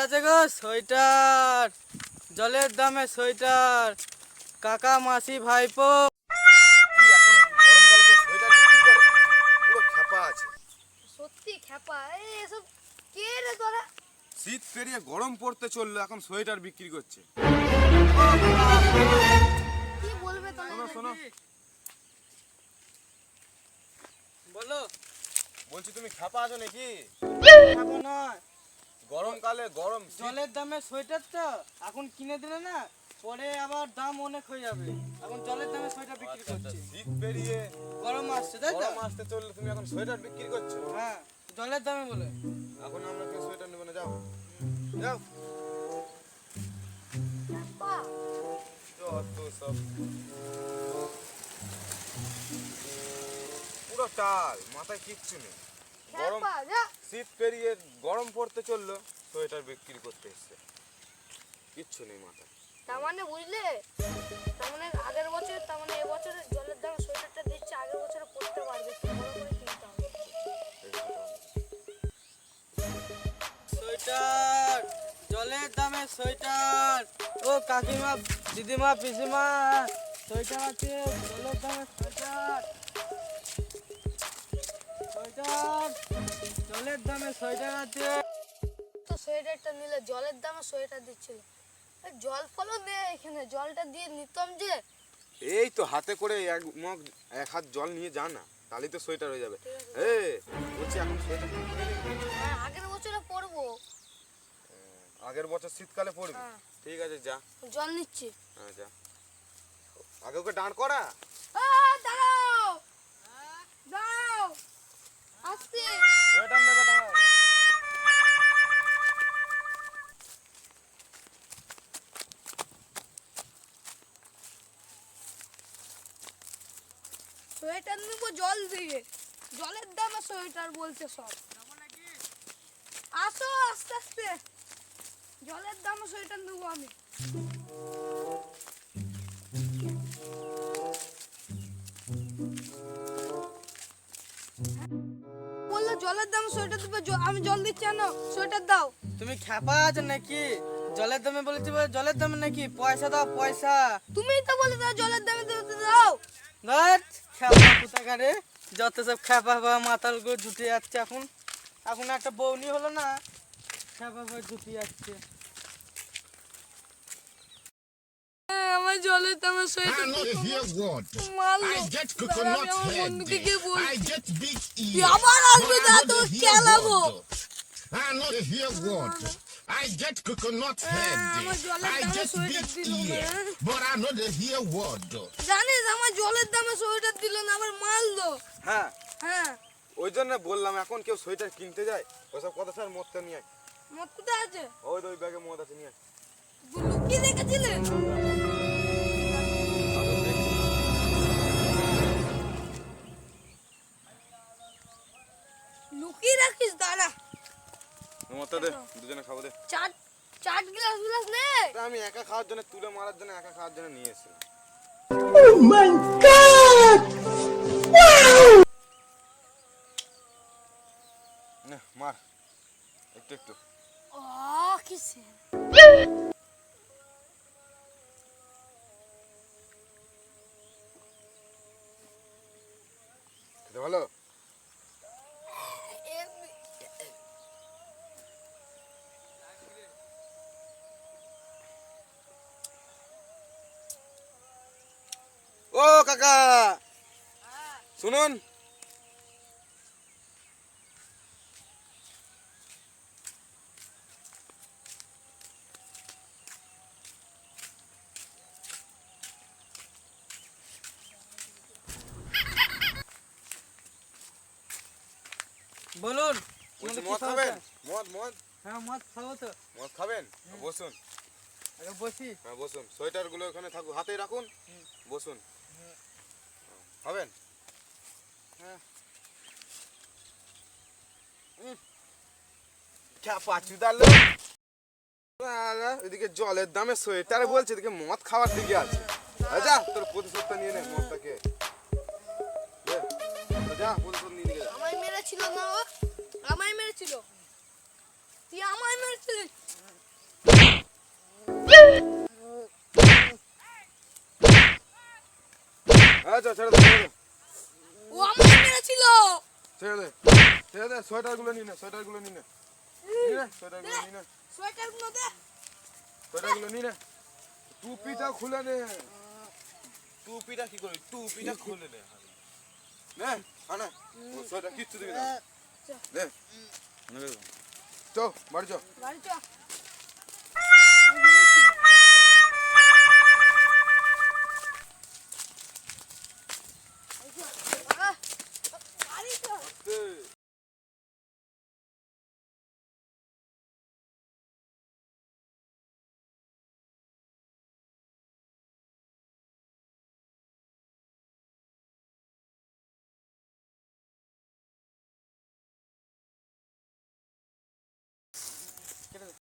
আছে গো সোয়েটার, জলের দামে সোয়েটার, কাকা মাসি ভাইপো। গরমকালে কেউ সোয়েটার বিক্রি করে? পুরো খ্যাপা আছে। সত্যি খ্যাপা এসব কে রে তোরা? শীত পেরিয়ে গরম পড়তে চললো, এখন সোয়েটার বিক্রি করছে। কি বলবে তোরা? শোনো শোনো, বলো। বলছি তুমি খ্যাপা আছো নাকি? খাবো নয়, গরমকালে গরম জলের দামে সোয়েটারটা এখন কিনে দিলে না পরে আবার দাম অনেক হয়ে যাবে। এখন জলের দামে সোয়েটার বিক্রি করছে। শীত পেরিয়ে গরম আসছে তাই তো? গরম আসতে চললে তুমি এখন সোয়েটার বিক্রি করছো? হ্যাঁ, জলের দামে বলে। এখন আমরা কেউ সোয়েটার নেবো না, যাও যাও। খ্যাপা যত সব পুরো টাল, মাথায় কিচ্ছু নেই। গরম খ্যাপা যা। শীত পেরিয়ে গরম পড়তে চললো, সোয়েটার বিক্রি করতে এসছে, কিচ্ছু নেই মাথায়। তার মানে বুঝলে, তার মানে আগের বছর, তার মানে এবছরে জলের দাম সোয়েটারটা দিচ্ছে, আগের বছরে পড়তে পারবে, ভালো করে কিনতে হবে। সোয়েটার, জলের দামে সোয়েটার। ও কাকিমা, দিদিমা, পিসিমা, সোয়েটার আছে, জলের দামে সোয়েটার। সোয়েটার, জলের দামে সোয়েটার আছে। তো সোয়েটারটা নিলে জলের দামে সোয়েটার দিচ্ছিল। জল ফলও নেই এখানে, জলটা দিয়ে নিতাম যে। এই তো হাতে করে এক হাত জল নিয়ে যা না, তাহলেই তো সোয়েটার হয়ে যাবে। বলছি এখন সোয়েটার হ্যাঁ, আগের বছরে পরবো। আগের বছর শীতকালে পড়বি? হ্যাঁ। ঠিক আছে, যা। জল নিচ্ছি। হ্যাঁ যা, আগে ওকে দাঁড় করা। দাঁড়াও দাঁড়াও, আসতে। সোয়েটার নেবে, দাঁড়াও। সোয়েটার নেবো জল দিয়ে, জলের দামে সোয়েটার বলছে সব। আসো আস্তে আস্তে, জলের দামে সোয়েটার নেবো আমি। বললো জলের দামে সোয়েটার দেবে, আমি জল দিচ্ছি না, সোয়েটার দাও। তুমি খ্যাপা আছো নাকি? জলের দামে বলেছি বলে জলের দামে নাকি? পয়সা দাও পয়সা। তুমিই তো বলে দাও জলের দামে দিতে দাও। ধর খ্যাপা কোথাকারে, যত সব খ্যাপা বা মাতাল গো জুটে যাচ্ছে। এখন এখন একটা বউনি হলো না, খ্যাপা বা জুটে যাচ্ছে। আমার জলের দামে I sweater know you hear what? মারলো। I get দাঁড়া, coconut আমি আমার head. বন্ধুকে গিয়ে বলছি। I get big তুই ear. আবার আসবি, But I না know তো you hear খেলাবো। what? I know you hear what? I get coconut head. আমার জলের I দামে get সোয়েটার big দিল ear. না। But I know they hear what? জানিস আমার জলের দামে সোয়েটার দিল না, আবার মারলো। হ্যাঁ, হ্যাঁ, ওই জন্য বললাম এখন কেউ সোয়েটার কিনতে যায়, ওসব কথা স্যার মদটা নিয়ে আয়। মদ কোথায় আছে? ওই তো ওই ব্যাগে মদ আছে, নিয়ে আয়। লুকিয়ে রেখেছিলেন? লুকিয়ে রাখিস, দাঁড়া। মদটা দে, দুজনে খাবো দে। চাট চাট গ্লাস গ্লাস নে। তা আমি একা খাওয়ার জন্য, তুলে মারার জন্য, একা খাওয়ার জন্য নিয়ে এসেছিলাম। নে, মার একটু একটু। ও কিসে? খেতে ভালো? ও কাকা, শুনুন। বলুন, বলছি তোমাদের কি মদ সমস্যা? খাবেন? মদ মদ হ্যাঁ, মদ খাবো তো। মদ খাবেন? বসুন। আগে বসি। হ্যাঁ বসুন, সোয়েটার গুলো ওখানে থাকুক, হাতেই রাখুন। বসুন। খাবেন? হ্যাঁ। পাচুদার এদিকে জলের দামে সোয়েটার বলছে, এদিকে মদ খাওয়ার দিকে আছে। যা তোর প্রতিশোধটা নিয়ে নে, মদটাকে দে। যা প্রতিশোধ নিয়ে নিয়ে যা। আমায় মেরেছিল না ও, আমায় মেরেছিল। তুই আমায় মেরেছিলিস। আচ্ছা ছেড়ে দে ছেড়ে দে ও আমাকে মেরেছিল। ছেড়ে দে ছেড়ে দে সোয়েটারগুলো নিয়ে নে সোয়েটারগুলো নিয়ে নে সোয়েটারগুলো নিয়ে নে সোয়েটারগুলো দে। সোয়েটারগুলো নিয়ে নে টুপিটা খুলে নে টুপিটা কি করি টুপিটা খুলে নে নে আনে ও সোয়েটার কিচ্ছু দিবি না নে চ বাড়ি চ বাড়ি চ। বাড়ি চ। এই